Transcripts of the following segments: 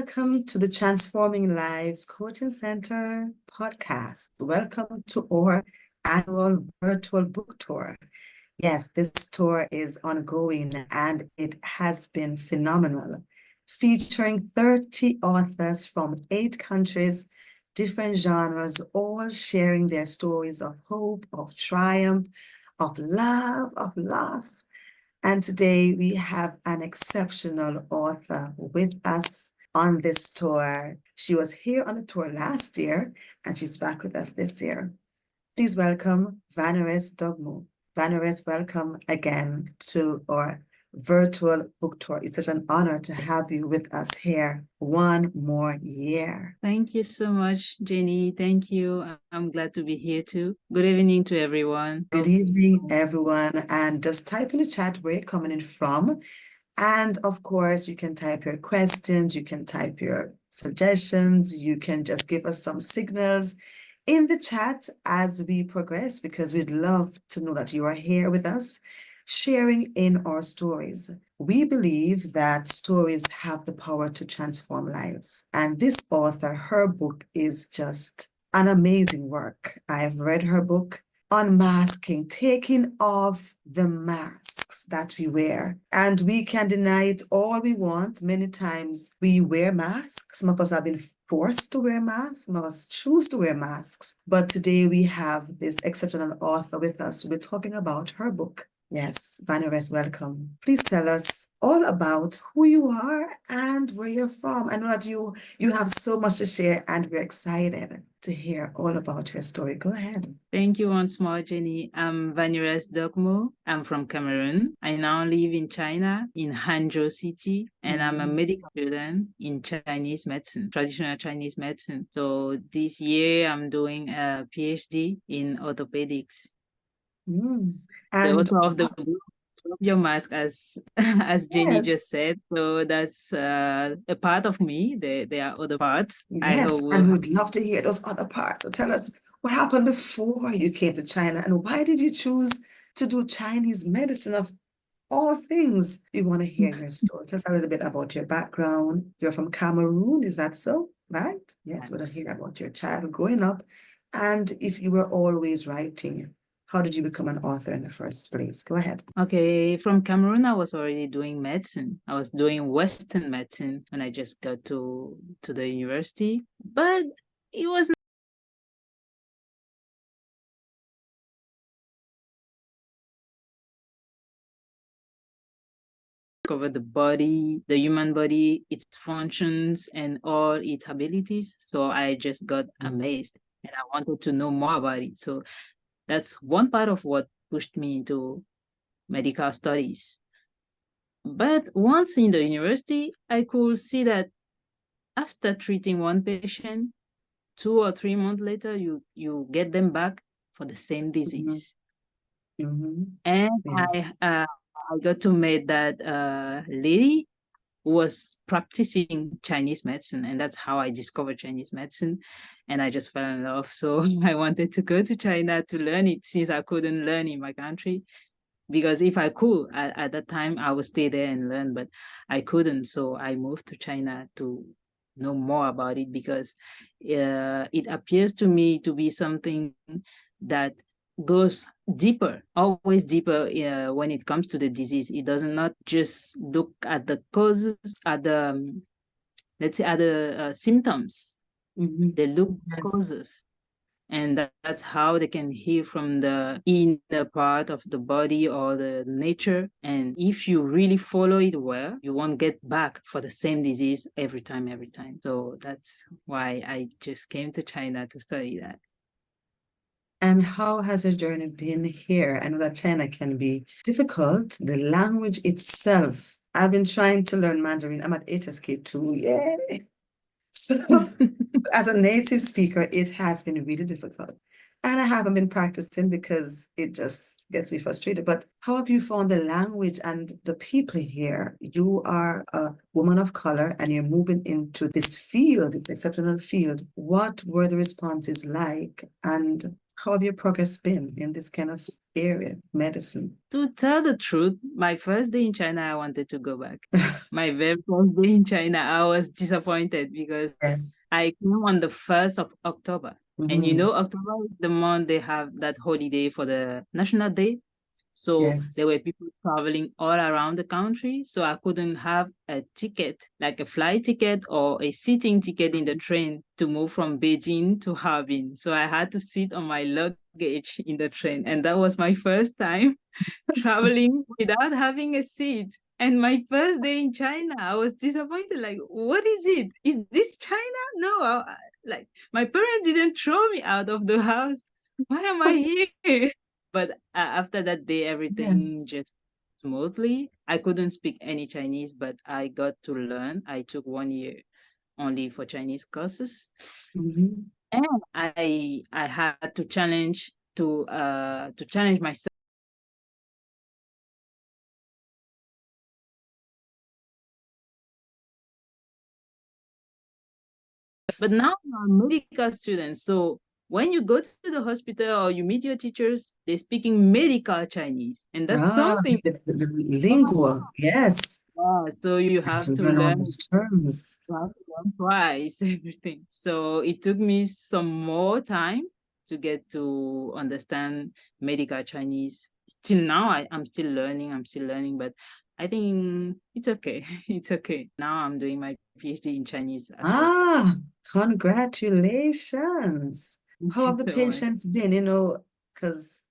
Welcome to the Transforming Lives Coaching Center podcast. Welcome to our annual virtual book tour. Yes, this tour is ongoing and it has been phenomenal, featuring 30 authors from 8 countries, different genres, all sharing their stories of hope, of triumph, of love, of loss. And today we have an exceptional author with us on this tour. She was here on the tour last year and she's back with us this year. Please welcome Vaniresse Dongmo. Vaniresse, welcome again to our virtual book tour. It's such an honor to have you with us here one more year. Thank you so much, Jenny. Thank you. I'm glad to be here too. Good evening to everyone. Good evening, everyone. And just type in the chat where you're coming in from. And of course, you can type your questions, you can type your suggestions, you can just give us some signals in the chat as we progress, because we'd love to know that you are here with us, sharing in our stories. We believe that stories have the power to transform lives. And this author, her book is just an amazing work. I've read her book, Unmasking, taking off the masks that we wear. And we can deny it all we want. Many times we wear masks. Some of us have been forced to wear masks. Some of us choose to wear masks. But today we have this exceptional author with us. We're talking about her book. Yes, Vaniresse, welcome. Please tell us all about who you are and where you're from. I know that you have so much to share and we're excited to hear all about your story. Go ahead. Thank you once more, Jenny. I'm Vaniresse Dongmo. I'm from Cameroon. I now live in China, in Hangzhou City, and I'm a medical student in Chinese medicine, traditional Chinese medicine. So this year I'm doing a PhD in orthopedics. The author of the book, Your Mask, as Jenny just said. So that's a part of me. There are other parts. Yes, and we'd love to hear those other parts. So tell us what happened before you came to China and why did you choose to do Chinese medicine of all things? We want to hear your story. Tell us a little bit about your background. You're from Cameroon, is that so? Right? Yes, we want to hear about your childhood growing up and if you were always writing. How did you become an author in the first place? Go ahead. Okay, from Cameroon, I was already doing medicine. I was doing Western medicine when I just got to the university, but it was cover the body, the human body, its functions, and all its abilities. So I just got amazed and I wanted to know more about it. So that's one part of what pushed me into medical studies. But once in the university, I could see that after treating one patient, 2 or 3 months later, you get them back for the same disease. And I got to meet that lady who was practicing Chinese medicine, and that's how I discovered Chinese medicine, and I just fell in love. So I wanted to go to China to learn it since I couldn't learn in my country. Because if I could, at that time, I would stay there and learn, but I couldn't. So I moved to China to know more about it because it appears to me to be something that goes deeper, always deeper when it comes to the disease. It does not just look at the causes, at the, let's say, at the symptoms. They look at causes. And that's how they can heal from the inner part of the body or the nature. And if you really follow it well, you won't get back for the same disease every time. So that's why I just came to China to study that. And how has your journey been here? I know that China can be difficult. The language itself, I've been trying to learn Mandarin. I'm at HSK2, yay! So as a native speaker, it has been really difficult. And I haven't been practicing because it just gets me frustrated. But how have you found the language and the people here? You are a woman of color and you're moving into this field, this exceptional field. What were the responses like? And how have your progress been in this kind of area, medicine. To tell the truth, my first day in China, I wanted to go back. My very first day in China, I was disappointed because Yes. I came on the 1st of October. And you Hmm. know, October is the month they have that holiday for the National Day. So Yes. there were people traveling all around the country. So I couldn't have a ticket, like a flight ticket or a seating ticket in the train to move from Beijing to Harbin. So I had to sit on my luggage in the train. And that was my first time traveling without having a seat. And my first day in China, I was disappointed. Like, what is it? Is this China? No, like my parents didn't throw me out of the house. Why am I here? But after that day, everything Yes. just smoothly. I couldn't speak any Chinese, but I got to learn. I took 1 year only for Chinese courses, Hmm. and I had to challenge myself. But now I'm a medical student, so when you go to the hospital or you meet your teachers, they're speaking medical Chinese, and that's Ah, something that the lingua. Yes. so you I have have to to learn all learn those terms. twice everything. So it took me some more time to get to understand medical Chinese. Still now, I'm still learning. I'm still learning, but I think it's okay. It's okay. Now I'm doing my PhD in Chinese as well. Ah, congratulations. Thank How you have the so much. patients been? Because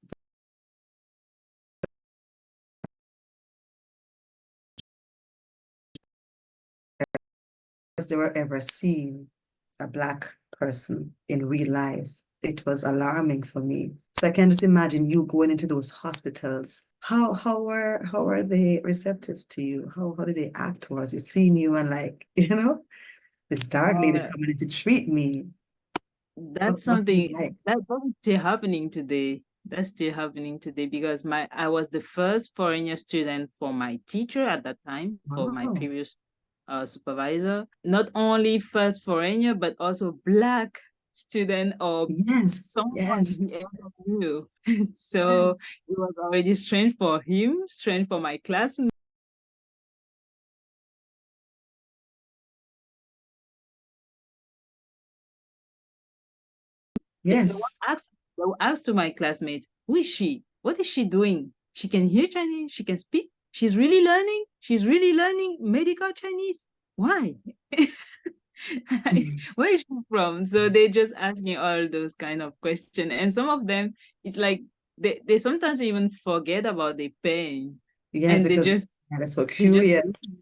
they were ever seen a Black person in real life. It was alarming for me. So I can just imagine you going into those hospitals. How were they receptive to you? How did they act towards you, seeing you and like, this dark lady Uh, coming in to treat me? that's What was it something like? that's still happening today. That's still happening today because my I was the first foreigner student for my teacher at that time, for my Wow. previous supervisor. Not only first foreigner, but also black student or Yes, someone yes, he ever knew. So yes, it was already strange for him, strange for my classmates. They will yes. ask, they will ask to my classmates, who is she? What is she doing? She can hear Chinese, she can speak. She's really learning medical Chinese. Why? Mm. Where is she from? So they just asking all those kind of questions. And some of them, it's like they sometimes even forget about the pain. Yes, And because they're so they just curious listen.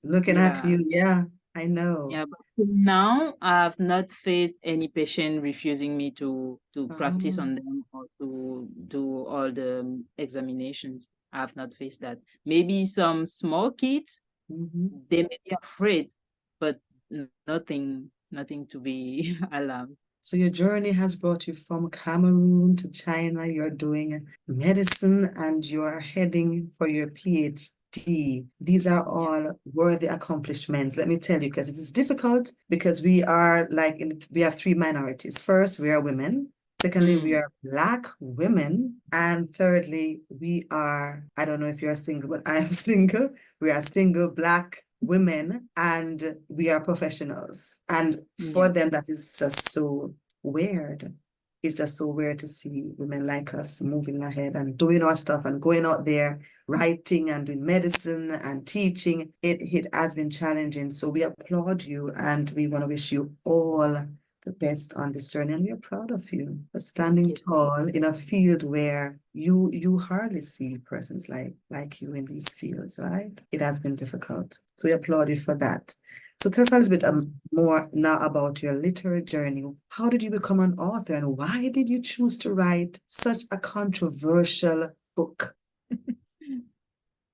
looking at Yeah. you. Yeah, I know. Yeah, but till now I've not faced any patient refusing me to practice Oh, on them or to do all the examinations. I've not faced that. Maybe some small kids, mhm. they may be afraid, but nothing to be alarmed. So your journey has brought you from Cameroon to China. You're doing medicine and you're heading for your PhD. These are Yeah. all worthy accomplishments. Let me tell you, because it is difficult because we are we have three minorities. First, we are women. Secondly, we Mm, are Black women. And thirdly, we are, I don't know if you're single, but I am single. We are single Black women and we are professionals. And for yeah. them, that is just so weird. It's just so weird to see women like us moving ahead and doing our stuff and going out there, writing and doing medicine and teaching. It has been challenging. So we applaud you and we want to wish you all the best on this journey. And we are proud of you for Thank standing you. tall in a field where you hardly see persons like you in these fields, right? It has been difficult. So we applaud you for that. So tell us a little bit more now about your literary journey. How did you become an author and why did you choose to write such a controversial book?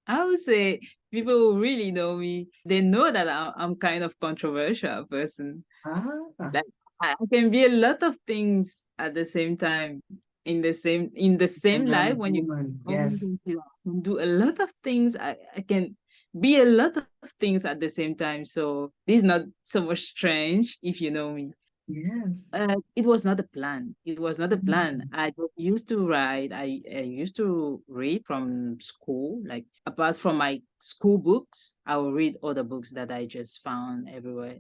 I would say people who really know me, they know that I'm kind of controversial person. Ah, Like I can be a lot of things at the same time in the same and you're a life woman, when you yes. can see that I can do a lot of things. I can be a lot of things at the same time. So this is not so much strange if you know me. Yes. It was not a plan. It was not a plan. I just used to write. I used to read from school. Like apart from my school books, I will read other books that I just found everywhere.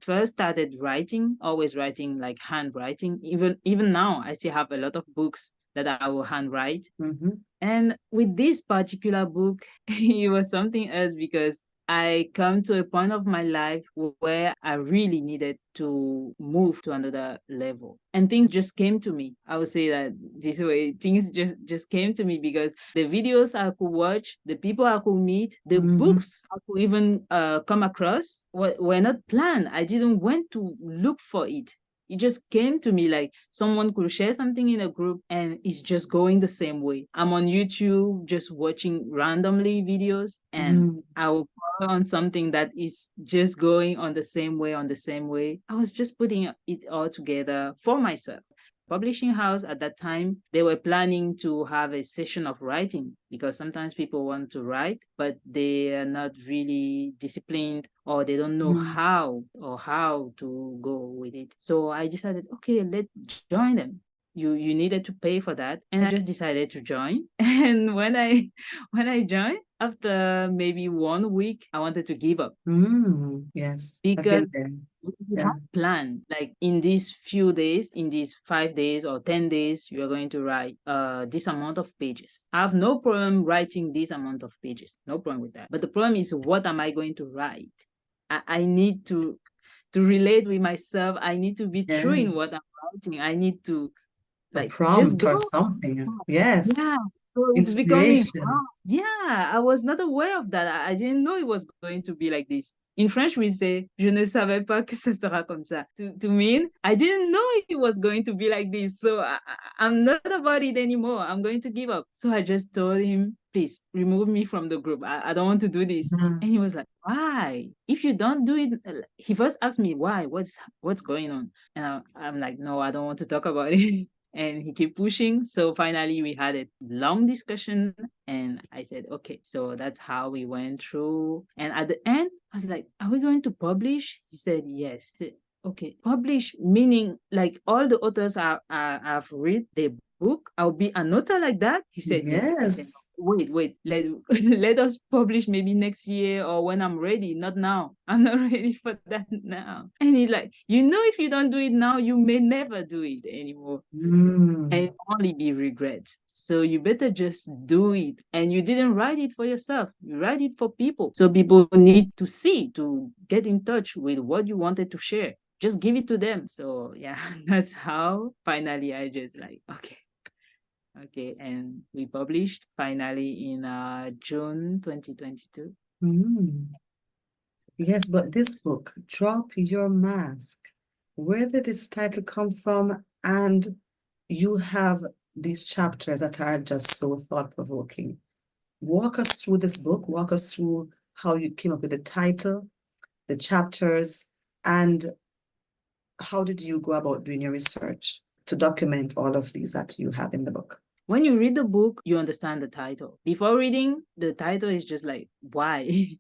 First started writing, always writing like handwriting. Even now, I still have a lot of books that I will handwrite. Mm-hmm. And with this particular book, it was something else because I come to a point of my life where I really needed to move to another level. And things just came to me. I would say that this way, things just came to me because the videos I could watch, the people I could meet, the Mm-hmm. books I could even come across were not planned. I didn't want to look for it. It just came to me like someone could share something in a group and it's just going the same way. I'm on YouTube just watching randomly videos and Mm-hmm. I will call on something that is just going on the same way, on the same way. I was just putting it all together for myself. Publishing house at that time, they were planning to have a session of writing because sometimes people want to write, but they are not really disciplined or they don't know how to go with it. So I decided, okay, let's join them. You needed to pay for that, and I just decided to join. And when I joined, after maybe 1 week, I wanted to give up Mm, yes, I've because been there. we Yeah. have planned like in these few days, in these 5 days or 10 days, you are going to write this amount of pages. I have no problem writing this amount of pages, no problem with that. But the problem is, what am I going to write? I need to relate with myself. I need to be true Yeah. in what I'm writing. I need to A like just prompt go. or something. Yes. Yeah, so it's becoming Inspiration. hard. Yeah, I was not aware of that. I didn't know it was going to be like this. In French, we say, je ne savais pas que ce sera comme ça. To mean, I didn't know it was going to be like this. So I'm not about it anymore. I'm going to give up. So I just told him, please remove me from the group. I don't want to do this. Mm, And he was like, why? If you don't do it, he first asked me why, what's going on? And I'm like, no, I don't want to talk about it. And he kept pushing. So finally, we had a long discussion, and I said, okay. So that's how we went through. And at the end, I was like, are we going to publish? He said, yes. I said, okay, publish meaning like all the authors I've read their book, I'll be an author like that. He said, yes. I said, yes. wait, let us publish maybe next year or when I'm ready, not now. I'm not ready for that now. And he's like, if you don't do it now, you may never do it anymore and Mm, only be regrets. So you better just do it. And you didn't write it for yourself. You write it for people. So people need to see, to get in touch with what you wanted to share. Just give it to them. So yeah, that's how finally I just like, okay. Okay. And we published finally in June 2022. mm. So Yes, but that's this book, Drop Your Mask, where did this title come from? And you have these chapters that are just so thought-provoking. Walk us through this book, walk us through how you came up with the title, the chapters, and how did you go about doing your research to document all of these that you have in the book? when you read the book, you understand the title. Before reading, the title is just like, why?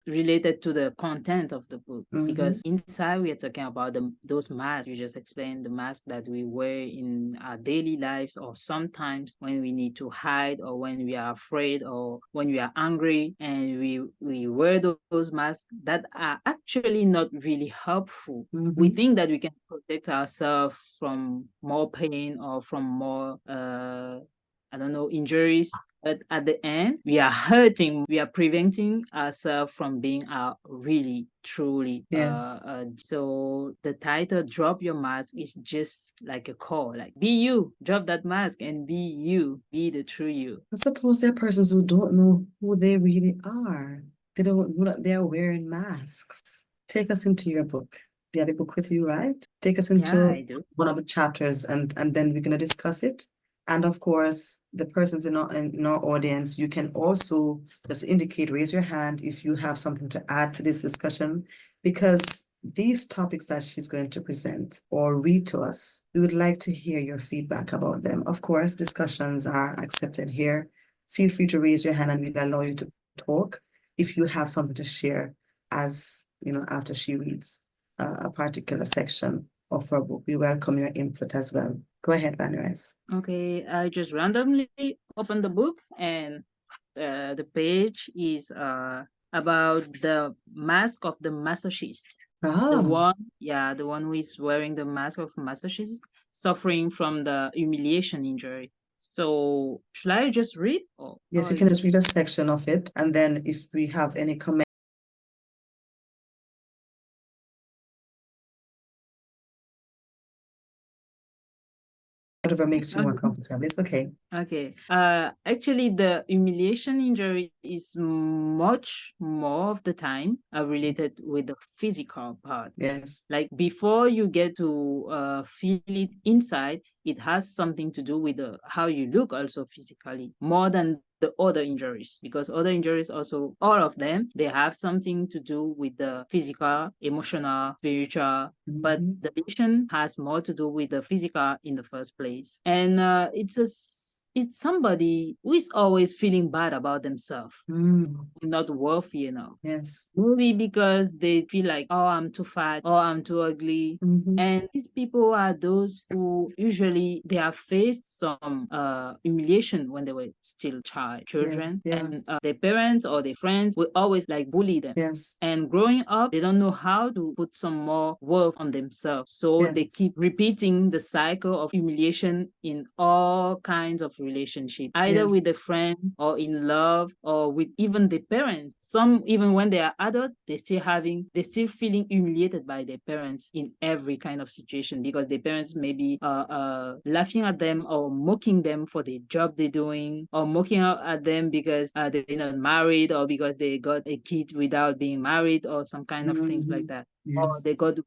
Related to the content of the book Mm-hmm. because inside we are talking about those masks you just explained, the mask that we wear in our daily lives or sometimes when we need to hide or when we are afraid or when we are angry and we wear those masks that are actually not really helpful. We Mm-hmm. think that we can protect ourselves from more pain or from more I don't know, injuries. But at the end, we are hurting. We are preventing ourselves from being really, truly. Yes. So the title "Drop Your Mask" is just like a call, like be you, drop that mask and be you, be the true you. I suppose there are persons who don't know who they really are. They don't know that they are wearing masks. Take us into your book. You have a book with you, right? Take us Yeah, I into do. one of the chapters and then we're gonna discuss it. And of course, the persons in our audience, you can also just indicate, raise your hand if you have something to add to this discussion, because these topics that she's going to present or read to us, we would like to hear your feedback about them. Of course, discussions are accepted here. feel free to raise your hand and we'll allow you to talk if you have something to share as, after she reads a particular section of her book. We welcome your input as well. Go ahead, Vaniresse. Okay, I just randomly opened the book, and the page is about the mask of the masochist. The one who is wearing the mask of masochist, suffering from the humiliation injury. So should I just read? Yes, you can just read a section of it, and then if we have any comment, whatever makes you more comfortable. It's okay. Okay. Actually, the humiliation injury is much more of the time related with the physical part. Yes. Like before you get to feel it inside, it has something to do with how you look also physically, more than the other injuries, because other injuries also, all of them, they have something to do with the physical, emotional, spiritual, but the patient has more to do with the physical in the first place. And it's somebody who is always feeling bad about themselves, not worthy enough. Yes. Maybe because they feel like, oh, I'm too fat, or I'm too ugly. And these people are those who usually they have faced some humiliation when they were still children, and their parents or their friends will always like bully them. Yes. And growing up, they don't know how to put some more worth on themselves. So they keep repeating the cycle of humiliation in all kinds of relationships, either with a friend or in love or with even the parents. Some, even when they are adult, they're still feeling humiliated by their parents in every kind of situation, because their parents may be laughing at them or mocking them for the job they're doing, or mocking at them because they're not married, or because they got a kid without being married, or some kind of things like that. Or they got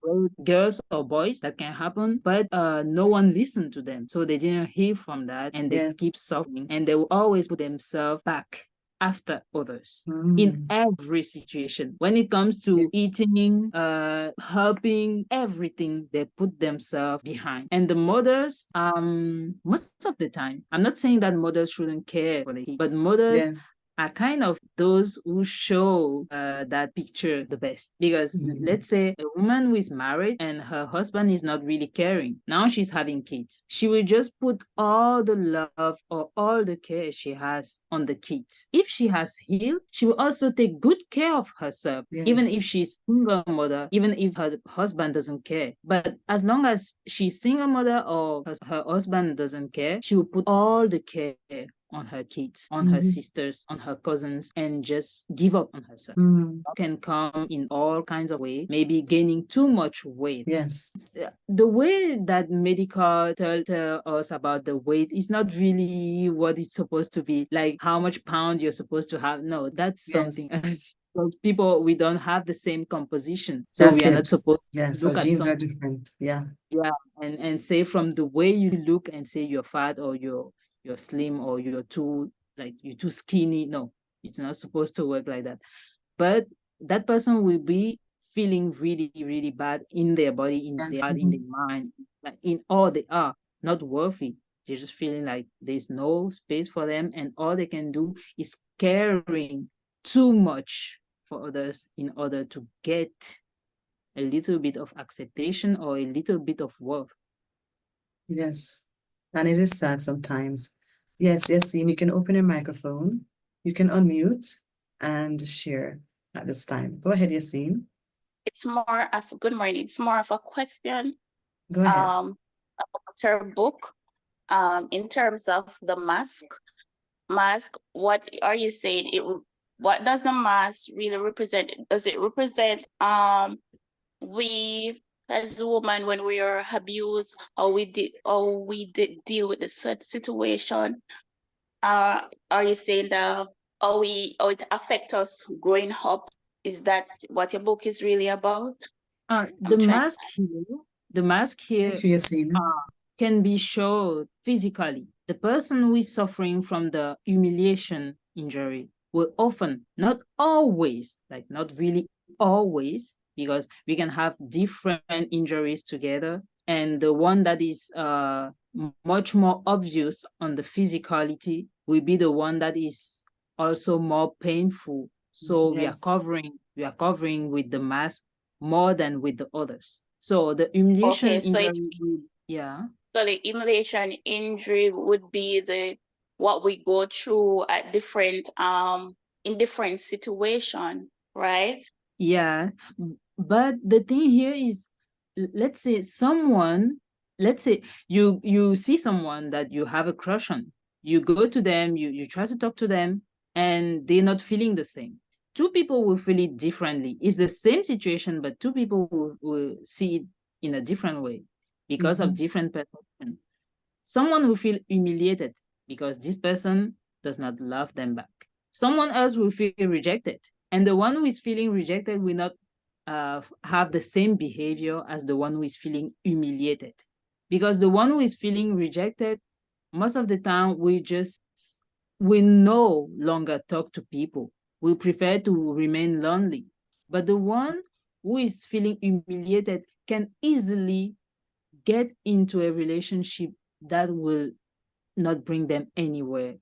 girls or boys, that can happen, but no one listened to them, so they didn't hear from that, and they keep suffering, and they will always put themselves back after others in every situation. When it comes to eating, helping, everything, they put themselves behind. And the mothers, most of the time, I'm not saying that mothers shouldn't care for the kids, but mothers are kind of those who show that picture the best. Because let's say a woman who is married and her husband is not really caring. Now she's having kids. She will just put all the love or all the care she has on the kids. If she has healed, she will also take good care of herself, even if she's single mother, even if her husband doesn't care. But as long as she's single mother or her husband doesn't care, she will put all the care on her kids, on her sisters, on her cousins, and just give up on herself. Can come in all kinds of ways, maybe gaining too much weight. Yes. The way that medical tell us about the weight is not really what it's supposed to be, like how much pound you're supposed to have. No, that's something else. People, we don't have the same composition, so we are not supposed to look our at genes are different. And say from the way you look and say you're fat or you're slim or you're too skinny. No, it's not supposed to work like that. But that person will be feeling really, really bad in their body, in their heart, in their mind, like in all they are, not worthy. They're just feeling like there's no space for them, and all they can do is caring too much for others in order to get a little bit of acceptation or a little bit of worth. Yes. And it is sad sometimes. Yes, Yassine, you can open your microphone. You can unmute and share at this time. Go ahead, Yassine. It's more of good morning. It's more of a question. Go ahead. About her book. In terms of the mask, what are you saying? What does the mask really represent? Does it represent we as a woman when we are abused, or we deal with the situation? Are you saying that it affects us growing up? Is that what your book is really about? The mask here can be shown physically. The person who is suffering from the humiliation injury will often, not always, like not really always, because we can have different injuries together, and the one that is much more obvious on the physicality will be the one that is also more painful. So Yes. we are covering with the mask more than with the others. So the humiliation Okay, so it injury yeah. so the emulation injury would be the what we go through at different in different situation, right? Yeah, but the thing here is, let's say someone, let's say you see someone that you have a crush on. You go to them, you try to talk to them, and they're not feeling the same. Two people will feel it differently. It's the same situation, but two people will see it in a different way because of Mhm. different perception. Someone will feel humiliated because this person does not love them back. Someone else will feel rejected. And the one who is feeling rejected will not have the same behavior as the one who is feeling humiliated. Because the one who is feeling rejected, most of the time, we no longer talk to people. We prefer to remain lonely. But the one who is feeling humiliated can easily get into a relationship that will not bring them anywhere.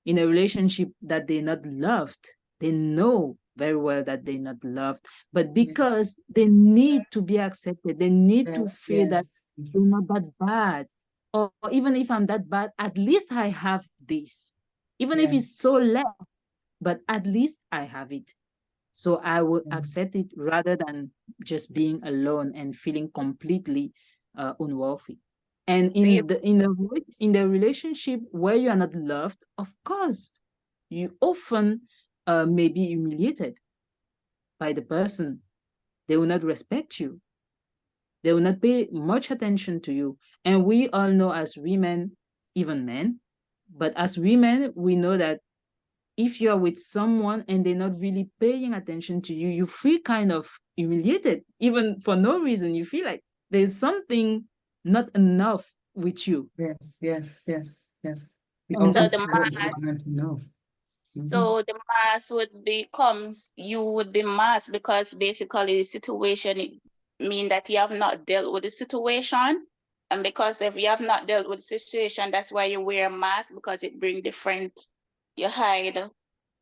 In a relationship that they're not loved, they know very well that they're not loved, but Yeah. because they need to be accepted, they need to Yes, feel that yes. they're not that bad. Or even if I'm that bad, at least I have this. Even if Yes. it's so less, but at least I have it. So I will Mm. accept it rather than just being alone and feeling completely unworthy. And So you in the relationship where you are not loved, of course, you often may be humiliated by the person. They will not respect you. They will not pay much attention to you. And we all know as women, even men, but as women, we know that if you're with someone and they're not really paying attention to you, you feel kind of humiliated, even for no reason. You feel like there's something not enough with you. Yes, yes, yes, yes. We And often so the feel that we aren't enough. Mhm. So the mask would becomes you would be masked because basically the situation mean that you have not dealt with the situation. And because if you have not dealt with the situation, that's why you wear a mask because it bring different you hide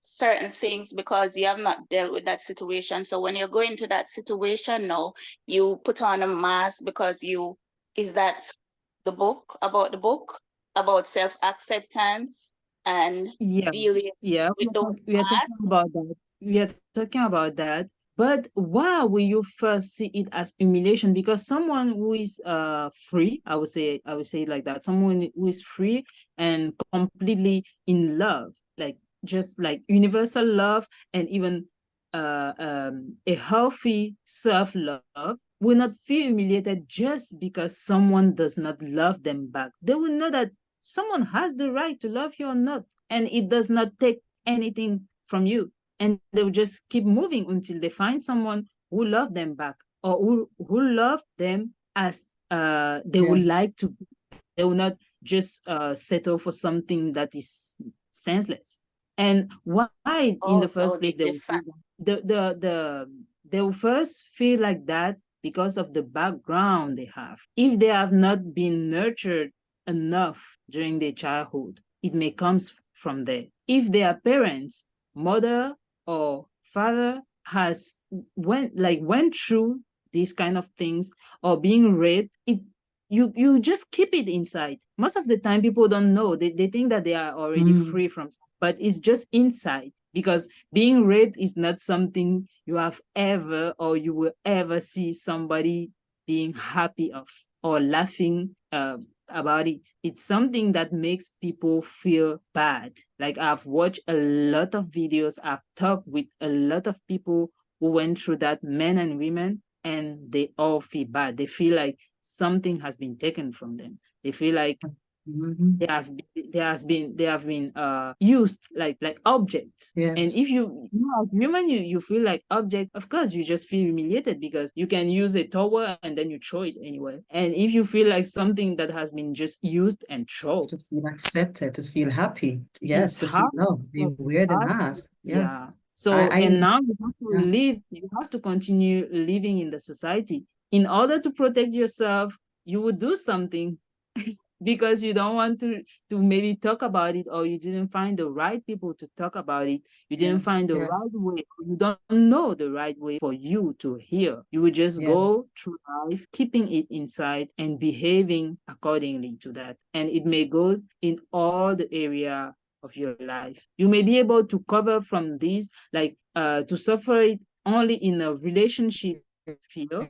certain things because you have not dealt with that situation. So when you're going to that situation now, you put on a mask because you is that the book about self-acceptance and yeah, dealing yeah, with those we are talking masks. about that. We are talking about that. But why will you first see it as humiliation? Because someone who is free, I would say it like that, someone who is free and completely in love, like just like universal love and even a healthy self-love will not feel humiliated just because someone does not love them back. They will know that someone has the right to love you or not, and it does not take anything from you. And they will just keep moving until they find someone who love them back or who love them as they would Yes. like to. They will not just settle for something that is senseless. And why in the Oh, first so place they the will feel fact they will first feel like that because of the background they have. If they have not been nurtured enough during their childhood, it may come from there. If their parents, mother or father has went through these kind of things or being raped, you just keep it inside. Most of the time people don't know. They think that they are already Mm. free from, but it's just inside because being raped is not something you have ever or you will ever see somebody being happy of or laughing about it. It's something that makes people feel bad. Like I've watched a lot of videos, I've talked with a lot of people who went through that, men and women, and they all feel bad. They feel like something has been taken from them. They feel like Mhm. they have been used like objects. And Yes. if as human, you feel like object, of course you just feel humiliated because you can use a towel and then you throw it anywhere. And if you feel like something that has been just used and thrown, To feel accepted, to feel happy. Yes, it's to feel hard. loved. They It's wear the hard. mask. Yeah. Yeah. So, I and now you have to yeah. live, you have to continue living in the society. In order to protect yourself, you would do something. because you don't want to maybe talk about it, or you didn't find the right people to talk about it. You didn't Yes, find the yes, right way. You don't know the right way for you to hear. You would just yes. go through life keeping it inside and behaving accordingly to that. And it may go in all the area of your life. You may be able to cover from this, like to suffer it only in a relationship field.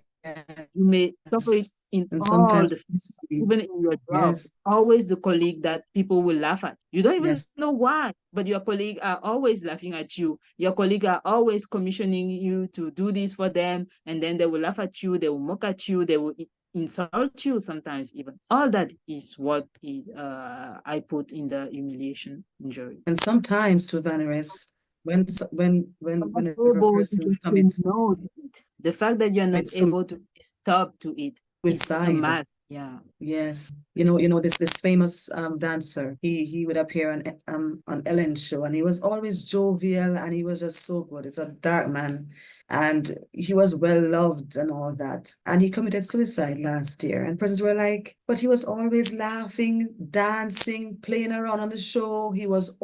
You may suffer Yes. it in And all sometimes the, we see, even in your job. yes, Always the colleague that people will laugh at. You don't even yes. know why, but your colleague are always laughing at you. Your colleague are always commissioning you to do this for them, and then they will laugh at you, they will mock at you, they will insult you sometimes even. All that is what is I put in the humiliation injury. And sometimes to Vaniresse, You're not whenever a able to person just say no to it. The fact that you're not commits able to stop to it, it's a suicide. matter. Yeah. Yes, this famous dancer. He would appear on Ellen's show, and he was always jovial, and he was just so good. It's a dark man, and he was well loved and all that. And he committed suicide last year, and persons were like, but he was always laughing, dancing, playing around on the show. He was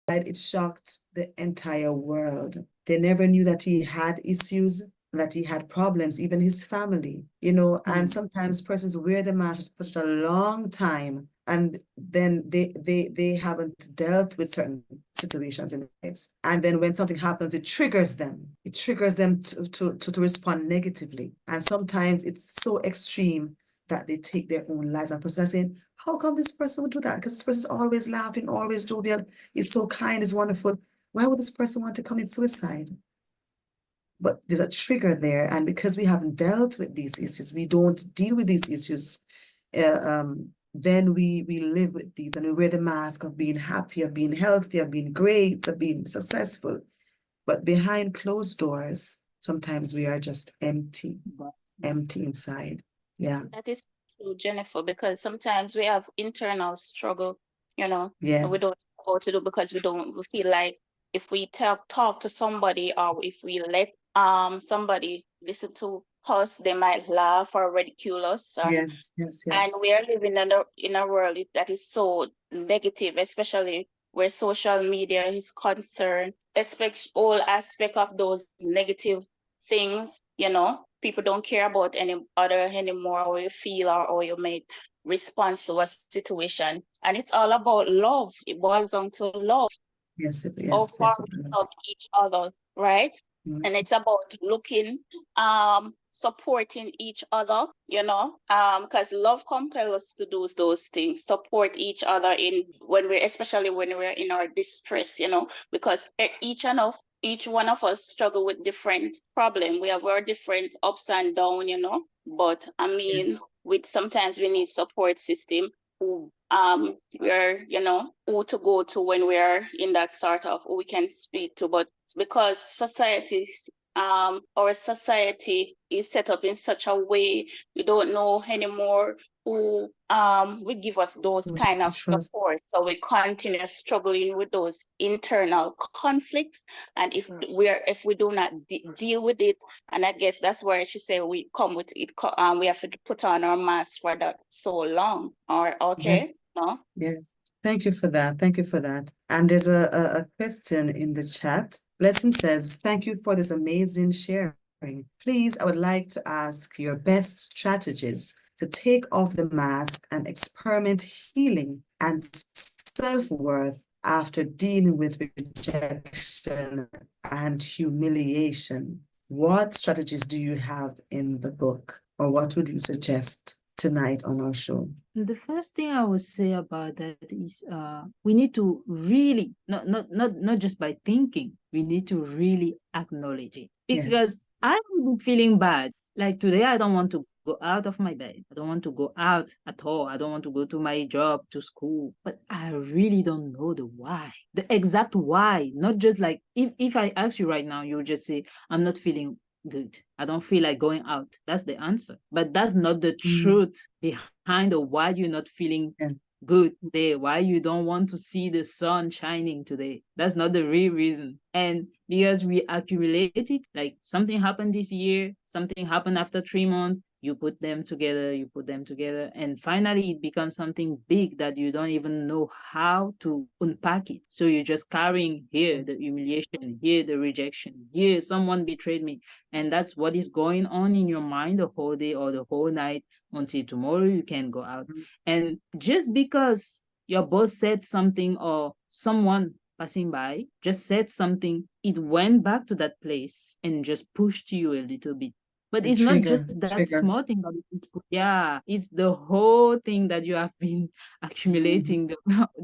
it shocked the entire world. They never knew that he had issues, that he had problems, even his family, and sometimes persons wear the mask for such a long time, and then they haven't dealt with certain situations in their lives. And then when something happens, it triggers them. It triggers them to respond negatively. And sometimes it's so extreme that they take their own lives. And persons are saying, how come this person would do that? Because this person is always laughing, always jovial. He's so kind, he's wonderful. Why would this person want to commit suicide? But there's a trigger there. And because we haven't dealt with these issues, we don't deal with these issues, then we live with these, and we wear the mask of being happy, of being healthy, of being great, of being successful. But behind closed doors, sometimes we are just empty inside. Yeah. That is true, Jennifer, because sometimes we have internal struggle, and we Yes. don't know what to do because we feel like if we talk to somebody, or if we let somebody listen to us, they might laugh or ridicule us. Yes. And we are living in a world that is so negative, especially where social media is concerned, especially all aspect of those negative things, people don't care about any other anymore, how you feel or how you make response to a situation. And it's all about love. It boils down to love. Yes. How far we love each other, right? Mm. And it's about looking, supporting each other, because love compels us to do those things, support each other especially when we're in our distress, because each one of us struggle with different problem. We have our different ups and down, but I mean, sometimes we need support system who who to go to when we're in that sort of who we can speak to. But because our society is set up in such a way, we don't know anymore who will give us those kind of support. So we continue struggling with those internal conflicts. And if we do not deal with it, and I guess that's where she said we come with it, we have to put on our mask for that so long. Or okay. Yes. No? Yes. Thank you for that. Thank you for that. And there's a question in the chat. Blessing says, thank you for this amazing sharing. Please, I would like to ask your best strategies to take off the mask and experiment healing and self-worth after dealing with rejection and humiliation. What strategies do you have in the book, or what would you suggest tonight on our show? The first thing I would say about that is we need to really not just by thinking, we need to really acknowledge it. Because I would be feeling bad. Like today, I don't want to go out of my bed. I don't want to go out at all. I don't want to go to my job, to school. But I really don't know the why. The exact why. Not just like if I ask you right now, you would just say, I'm not feeling good. I don't feel like going out. That's the answer. But that's not the truth behind the why you're not feeling good today, why you don't want to see the sun shining today. That's not the real reason. And because we accumulate it, like something happened this year, something happened after 3 months, You put them together, and finally it becomes something big that you don't even know how to unpack it. So you're just carrying here the humiliation, here the rejection, here someone betrayed me. And that's what is going on in your mind the whole day or the whole night until tomorrow you can go out. And just because your boss said something or someone passing by just said something, it went back to that place and just pushed you a little bit. But A it's not trigger, just that trigger. small thing, but yeah, it's the whole thing that you have been accumulating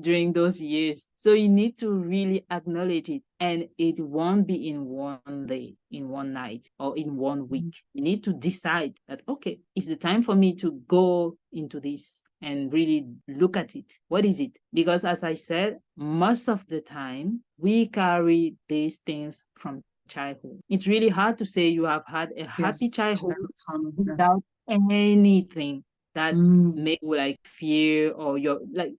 during those years. So you need to really acknowledge it. And it won't be in one day, in one night, or in one week. You need to decide that, okay, it's the time for me to go into this and really look at it. What is it? Because as I said, most of the time we carry these things from childhood. It's really hard to say you have had a happy Yes, childhood childhood trauma. Yeah. without anything that Mm, make you like fear, or your like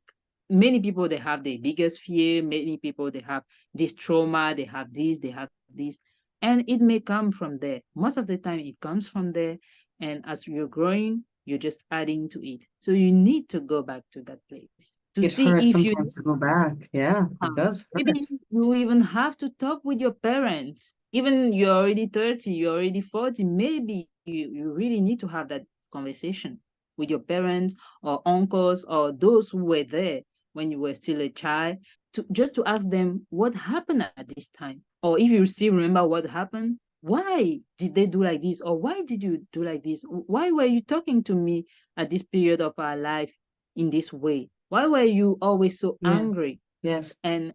many people, they have their biggest fear. Many people, they have this trauma, they have this, and it may come from there. Most of the time it comes from there, and as you're growing, you're just adding to it. So you need to go back to that place to it see hurts if you sometimes to go back. Yeah, it does maybe hurt. you even have to talk with your parents. Even you're already 30, you're already 40, maybe you really need to have that conversation with your parents or uncles or those who were there when you were still a child, to just to ask them what happened at this time. Or if you still remember what happened, why did they do like this? Or why did you do like this? Why were you talking to me at this period of our life in this way? Why were you always so Yes, angry? yes, and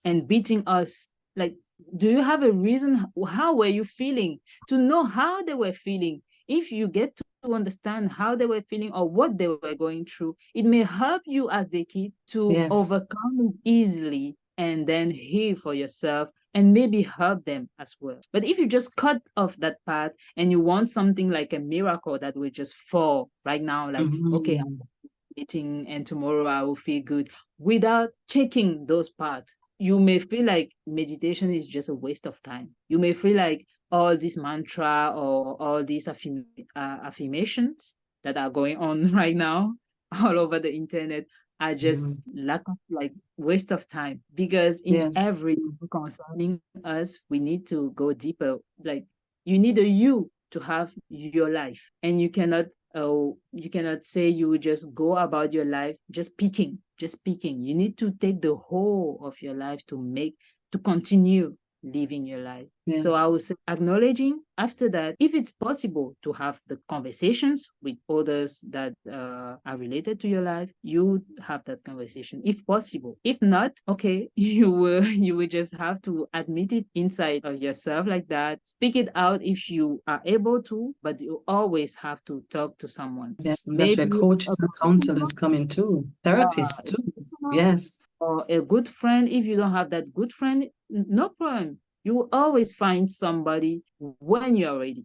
and beating us? Like, do you have a reason? How were you feeling? To know how they were feeling, if you get to understand how they were feeling or what they were going through, it may help you as the kid to yes, overcome it easily and then heal for yourself and maybe help them as well. But if you just cut off that part and you want something like a miracle that will just fall right now, like, okay, mhm, eating and tomorrow I will feel good, without checking those parts, you may feel like meditation is just a waste of time. You may feel like all this mantra or all these affirmations that are going on right now all over the internet are just mhm. lack of like waste of time, because in Yes, everything concerning us we need to go deeper. Like, you need a you to have your life, and you cannot say you will just go about your life just picking. You need to take the whole of your life to continue living your life. So I yes, would say acknowledging. After that, if it's possible to have the conversations with others that are related to your life, you have that conversation if possible. If not, okay, you will just have to admit it inside of yourself like that. Speak it out if you are able to, but you always have to talk to someone. yes. And that's where Maybe coaches a and professional, counselors come in too. yeah, Therapists a too. professional Yes, or a good friend. If you don't have that good friend, no problem. You will always find somebody when you're ready.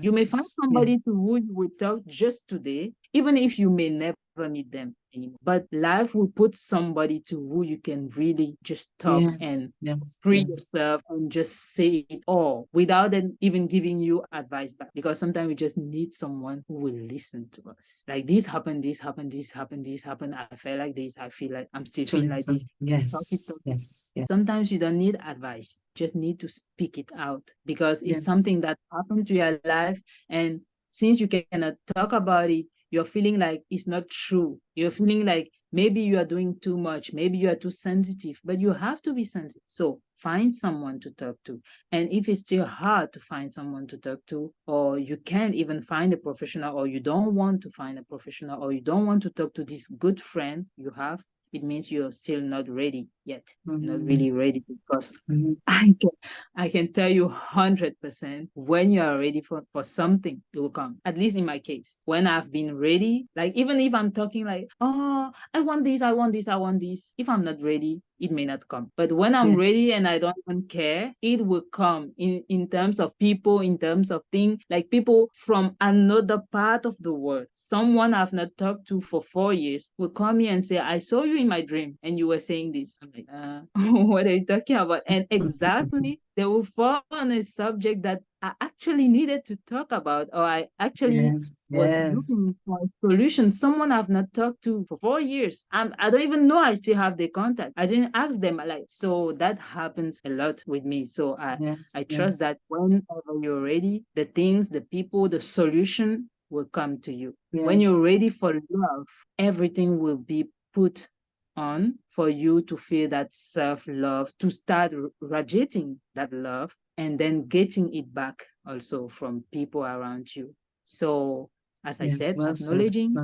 You may find yes, somebody yes, to who you will talk just today, even if you may never meet them anymore. But life will put somebody to who you can really just talk yes, and yes, free yes. yourself and just say it all without them even giving you advice back. Because sometimes we just need someone who will listen to us. Like, this happened, this happened, this happened, this happened. I felt like this. I feel like I'm still To feeling like this. listen. Talk it, Yes, talk it. yes, yes, Sometimes you don't need advice, just need to speak it out, because it's yes, something that happened to your life. And since you cannot talk about it, you're feeling like it's not true. You're feeling like maybe you are doing too much, maybe you are too sensitive, but you have to be sensitive. So find someone to talk to. And if it's still hard to find someone to talk to, or you can't even find a professional, or you don't want to find a professional, or you don't want to talk to this good friend you have, it means you're still not ready yet, not mhm, really ready. Because mhm. I can, I can tell you 100% when you are ready for something, it will come. At least in my case, when I've been ready, like even if I'm talking like, oh, I want this, I want this, I want this. If I'm not ready, it may not come. But when I'm Yes, ready and I don't even care, it will come in terms of people, in terms of things, like people from another part of the world. Someone I've not talked to for 4 years will call me and say, I saw you in my dream and you were saying this. I'm like, what are you talking about? And exactly, they will fall on a subject that I actually needed to talk about, or I actually was looking for a solution. Someone I've not talked to for 4 years. I don't even know I still have the contact. I didn't ask them. Like, so that happens a lot with me. So I trust that whenever you're ready, the things, the people, the solution will come to you. When you're ready for love, everything will be put on for you to feel that self-love, to start radiating that love, and then getting it back also from people around you. So, as I said, acknowledging,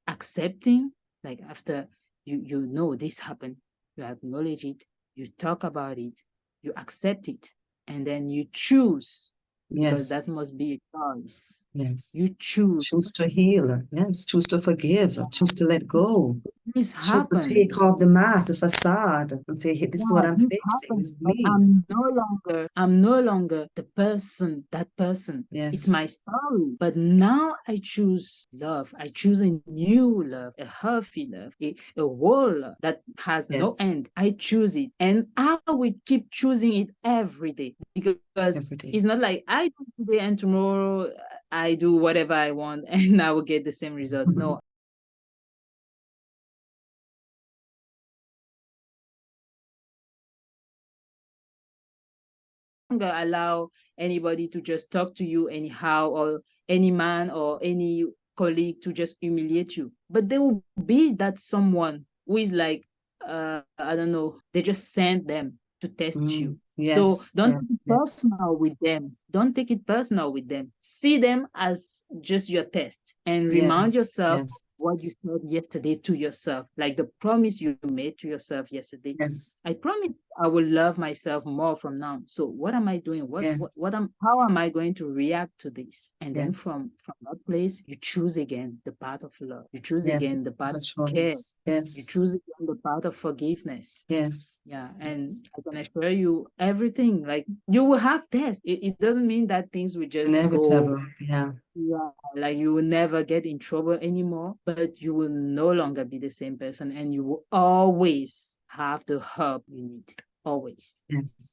accepting, like after you know this happened, you acknowledge it, you talk about it, you accept it, and then you choose, because that must be a choice. You choose. Choose to heal. Yes. Choose to forgive. Choose to let go. This Choose to happened. take off the mask, the facade, and say, hey, this is what I'm this facing. happened, This is but me. I'm no longer the person, that person. It's my story. But now I choose love. I choose a new love, a healthy love, a whole love that has no end. I choose it. And I will keep choosing it every day, because it's not like I do today and tomorrow I do whatever I want and I will get the same result. No. Allow anybody to just talk to you anyhow, or any man or any colleague to just humiliate you. But there will be that someone who is like, I don't know, they just send them to test you. So don't take it personal with them. Don't take it personal with them. See them as just your test, and remind yourself what you said yesterday to yourself, like the promise you made to yourself yesterday. I promise I will love myself more from now. So what am I doing? How am I going to react to this? And then from that place, you choose again the path of love. You choose again the path of care. You choose again the path of forgiveness. Yeah. And I can assure you, everything, like, you will have tests. It doesn't mean that things will just Inevitable. go. Yeah, like you will never get in trouble anymore, but you will no longer be the same person, and you will always have the help you need. Always.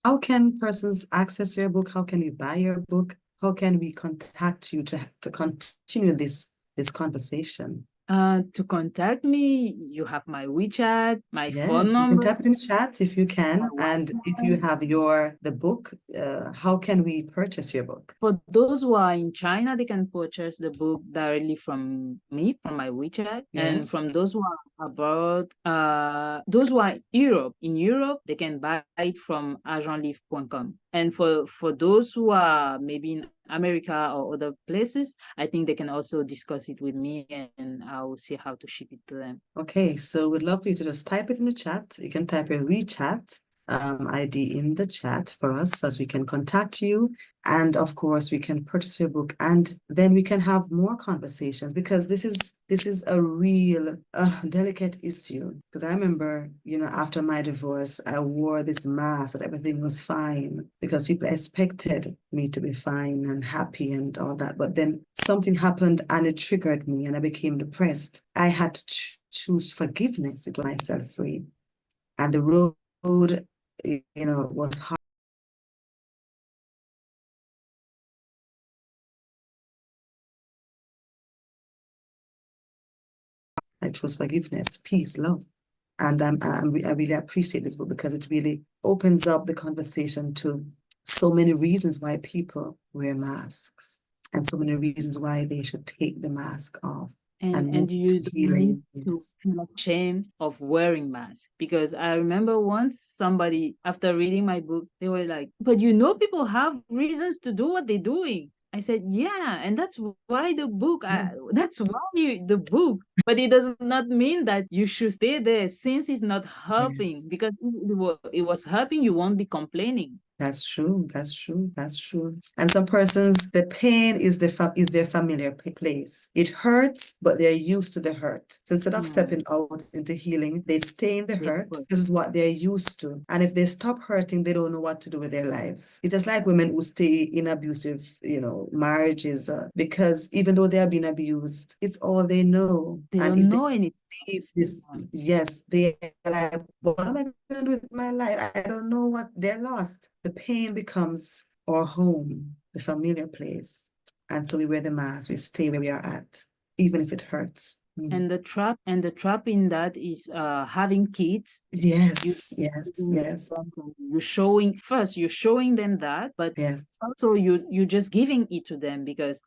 How can persons access your book? How can we buy your book? How can we contact you to continue this conversation? To contact me, you have my WeChat, my phone number. You can type it in the chat if you can. And if you have the book, how can we purchase your book? For those who are in China, they can purchase the book directly from me, from my WeChat. And from those who are abroad, those who are in Europe, they can buy it from agentlivre.com. And for those who are maybe in America or other places, I think they can also discuss it with me, and I'll see how to ship it to them. Okay, so we'd love for you to just type it in the chat. You can type your WeChat ID in the chat for us, as we can contact you. And of course, we can purchase your book, and then we can have more conversations, because this is a real delicate issue. Because I remember, after my divorce, I wore this mask that everything was fine, because people expected me to be fine and happy and all that. But then something happened and it triggered me, and I became depressed. I had to choose forgiveness. It was myself free, and the road, was hard. I chose forgiveness, peace, love. And I really appreciate this book, because it really opens up the conversation to so many reasons why people wear masks, and so many reasons why they should take the mask off. And you don't need to feel ashamed of wearing masks, because I remember once somebody, after reading my book, they were like, but people have reasons to do what they're doing. I said, yeah, and that's why the book, the book, but it does not mean that you should stay there since it's not helping, because if it was helping, you won't be complaining. That's true. That's true. That's true. And some persons, the pain is their familiar place. It hurts, but they're used to the hurt. So instead of stepping out into healing, they stay in the hurt. This is what they're used to. And if they stop hurting, they don't know what to do with their lives. It's just like women who stay in abusive, marriages, because even though they are being abused, it's all they know. They don't know anything. Yes, they are like, what am I going to do with my life? I don't know what they're lost. The pain becomes our home, the familiar place. And so we wear the mask, we stay where we are at, even if it hurts. And the trap in that is having kids. Yes, yes, yes, You're showing them that, but yes. also you're just giving it to them, because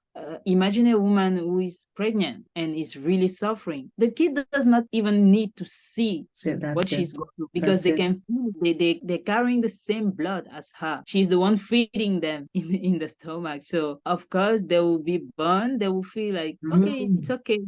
imagine a woman who is pregnant and is really suffering. The kid does not even need to see what That's she's it. going through, because That's they it. can feel they're carrying the same blood as her. She's the one feeding them in the stomach. So of course they will be burned. They will feel like, okay, it's okay.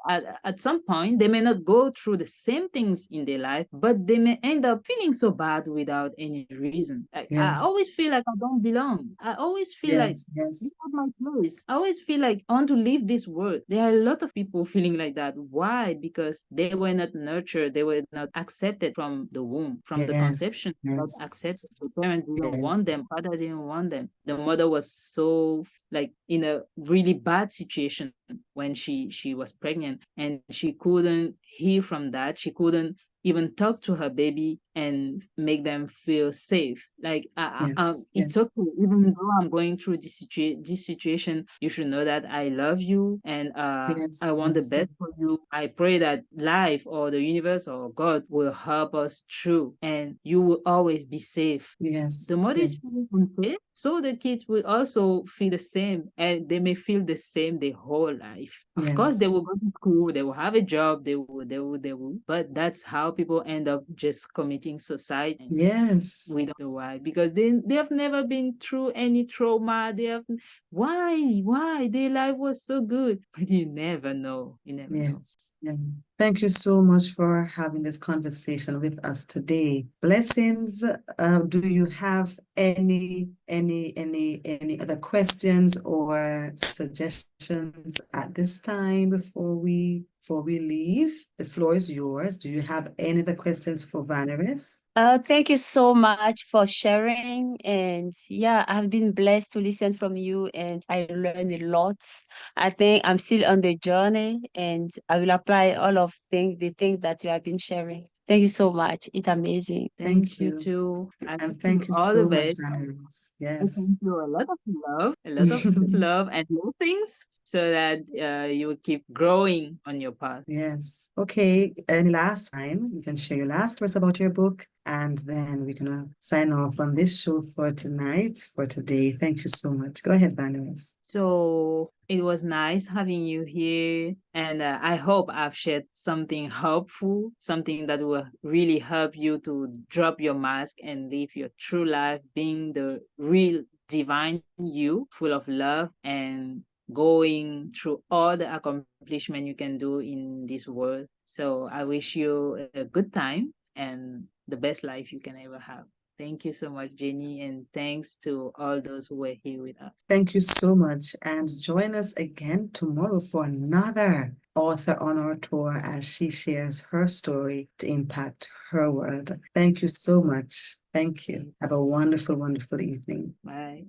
But at some point they may not go through the same things in their life, but they may end up feeling so bad without any reason. I Yes, always feel like I don't belong. I always feel like yes, this yes, is my place. I always feel like I want to leave this world. There are a lot of people feeling like that. Why? Because they were not nurtured, they were not accepted from the womb, from the yes, conception, not yes, accepted. The parents didn't yes, want them, father didn't want them. The mother was so like in a really bad situation when she was pregnant, and she couldn't heal from that. She couldn't even talk to her baby and make them feel safe. Like yes, yes, it's okay, even though I'm going through this situation. You should know that I love you, and yes, I want the yes, best for you. I pray that life or the universe or God will help us through, and you will always be safe. The yes, mother is yes, feeling unsafe, so the kids will also feel the same, and they may feel the same their whole life. Of course, they yes, will go to school, they will have a job, they will. But that's how people end up just committing suicide. And yes, we don't know why, because they have never been through any trauma. They have why their life was so good, but you never know. You never know. yes. Yeah. Thank you so much for having this conversation with us today. Blessings. Do you have any other questions or suggestions at this time before we leave? The floor is yours. Do you have any other questions for Vaniresse? Thank you so much for sharing. And yeah, I've been blessed to listen from you, and I learned a lot. I think I'm still on the journey, and I will apply all of the things that you have been sharing. Thank you so much. It's amazing. Thank Thank you you. too. I And wish you thank you all the so much, best. Vaniresse. I Yes. send you a lot of love and blessings, so that you will keep growing on your path. Yes. Okay. Any last time, you can share your last words about your book, and then we're gonna sign off on this show for tonight, for today. Thank you so much. Go ahead, Vanessa. So it was nice having you here, and I hope I've shared something helpful, something that will really help you to drop your mask and live your true life, being the real divine you, full of love and going through all the accomplishment you can do in this world. So I wish you a good time and the best life you can ever have. Thank you so much, Jenny, and thanks to all those who were here with us. Thank you so much, and join us again tomorrow for another author on our tour as she shares her story to impact her world. Thank you so much. Thank you. Have a wonderful, wonderful evening. Bye.